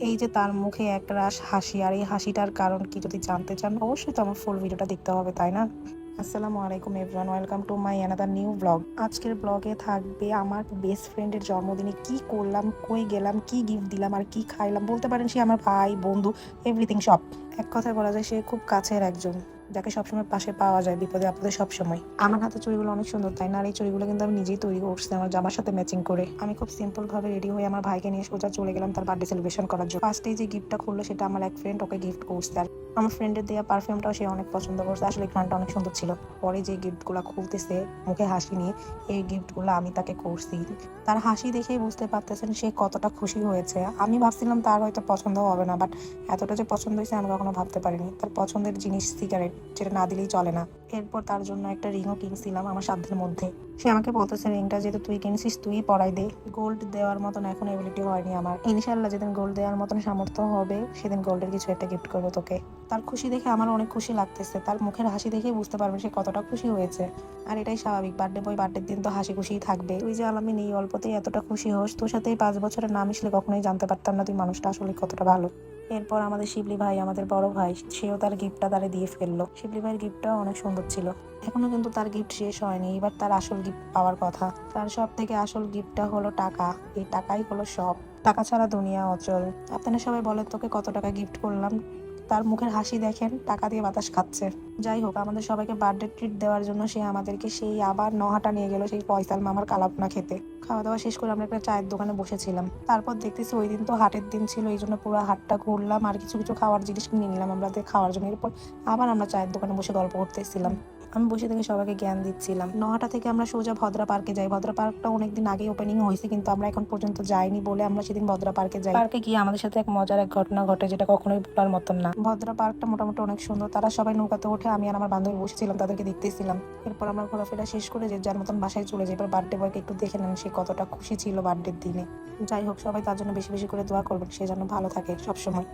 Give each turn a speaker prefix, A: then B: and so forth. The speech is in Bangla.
A: এই যে তার মুখে একরাশ হাসি, আর এই হাসিটার কারণ কি যদি জানতে চান অবশ্যই তো আমার ফুল ভিডিওটা দেখতে হবে, তাই না? আসসালামু আলাইকুম everyone, welcome to my another new blog. আজকের ব্লগে থাকবে আমার বেস্ট ফ্রেন্ডের জন্মদিনে কি করলাম, কই গেলাম, কি গিফট দিলাম আর কি খাইলাম। বলতে পারেন সে আমার ভাই, বন্ধু, এভরিথিং সব। এক কথায় বলা যায় সে খুব কাছের একজন, যাকে সবসময় পাশে পাওয়া যায় বিপদে আপদে সবসময়। আমার হাতে চুড়িগুলো অনেক সুন্দর, তাই না? আর এই চুড়িগুলো কিন্তু আমি নিজেই তৈরি করছি আমার জামার সাথে ম্যাচিং করে। আমি খুব সিম্পল ভাবে রেডি হয়ে আমার ভাইকে নিয়ে সোজা চলে গেলাম তার বার্থডে সেলিব্রেশন করার জন্য। ফার্স্টে যে গিফটটা খুললো সেটা আমার এক ফ্রেন্ড ওকে গিফট করছে, আর আমার ফ্রেন্ডের দেওয়া পারফিউমটাও সে অনেক পছন্দ করছে। আসলে ঘ্রাণটা অনেক সুন্দর ছিল। পরে যে গিফটগুলো খুলতেছে মুখে হাসি নিয়ে, এই গিফটগুলো আমি তাকে করছি। তার হাসি দেখেই বুঝতে পারতেছেন সে কতটা খুশি হয়েছে। আমি ভাবছিলাম তার হয়তো পছন্দ হবে না, বাট এতটা যে পছন্দ হয়েছে আমি কখনো ভাবতে পারিনি। তার পছন্দের জিনিস সিগারেট, যেটা না দিলেই চলে না। এরপর তার জন্য একটা রিংও কিনছিলাম আমার সাধ্যের মধ্যে। সে আমাকে বলতেছে রিংটা যেহেতু তুই কিনছিস তুই পরাই দে। গোল্ড দেওয়ার মতন এখন এবিলিটি হয়নি আমার। ইনশাল্লাহ যেদিন গোল্ড দেওয়ার মতন সামর্থ্য হবে সেদিন গোল্ডের কিছু একটা গিফট করবো তোকে। তার খুশি দেখে আমার অনেক খুশি লাগতেছে। তার মুখের হাসি দেখেই বুঝতে পারবে সে কতটা খুশি হয়েছে। আর এটাই স্বাভাবিক, বার্থডে বয় বার্থডের দিন তো হাসি খুশিই থাকবে। তুই যে আলামিন এই অল্পতেই এতটা খুশি হোস, তোর সাথে এই 5 বছরের না মিশলে কখনোই জানতে পারতাম না তুই মানুষটা আসলে কতটা ভালো। এরপর আমাদের শিবলি ভাই, আমাদের বড় ভাই, সেও তার গিফটটা তারে দিয়ে ফেললো। শিবলি ভাইয়ের গিফটটাও অনেক সুন্দর ছিল। এখনো কিন্তু তার গিফট শেষ হয়নি, এবার তার আসল গিফট পাওয়ার কথা। তার সব থেকে আসল গিফটটা হলো টাকা। এই টাকাই হলো সব। টাকা ছাড়া দুনিয়া অচল। আপনারা সবাই বলেন তোকে কত টাকা গিফট করলাম। তার মুখের হাসি দেখেন, টাকা দিয়ে বাতাস খাচ্ছে। যাই হোক, আমাদের সবাইকে বার্থডে ট্রিট দেওয়ার জন্য সে আমাদেরকে সেই আবার নহাটা নিয়ে গেল সেই ফয়সাল মামার কালাভুনা খেতে। খাওয়া দাওয়া শেষ করে আমরা একটা চায়ের দোকানে বসেছিলাম। তারপর দেখতেছি ওই দিন তো হাটের দিন ছিল, এই জন্য পুরো হাটটা ঘুরলাম আর কিছু কিছু খাওয়ার জিনিস কিনে নিলাম আমাদের খাওয়ার জন্য। এরপর আবার আমরা চায়ের দোকানে বসে গল্প করতেছিলাম। আমি বসে থেকে সবাইকে জ্ঞান দিচ্ছিলাম। নহাটা থেকে আমরা সোজা ভদ্রা পার্কে যাই। ভদ্রা পার্কটা অনেকদিন আগে ওপেনিং হয়েছে, কিন্তু আমরা এখন পর্যন্ত যাইনি বলে আমরা সেদিন ভদ্রা পার্কে যাই। পার্কে গিয়ে আমাদের সাথে এক মজার এক ঘটনা ঘটে, যেটা কখনোই ভোলার মতন না। ভদ্রা পার্কটা মোটামুটি অনেক সুন্দর। তারা সবাই নৌকাতে উঠে, আমি আর আমার বান্ধবী বসেছিলাম, তাদেরকে দেখতেছিলাম। এরপর আমরা ঘোরাফেরা শেষ করে যে যার মতন বাসায় চলে যাই। এবার বার্থডে বয়কে একটু দেখে নেন সে কতটা খুশি ছিল বার্থডের দিনে। যাই হোক, সবাই তার জন্য বেশি বেশি করে দোয়া করবেন, সে যেন ভালো থাকে সবসময়।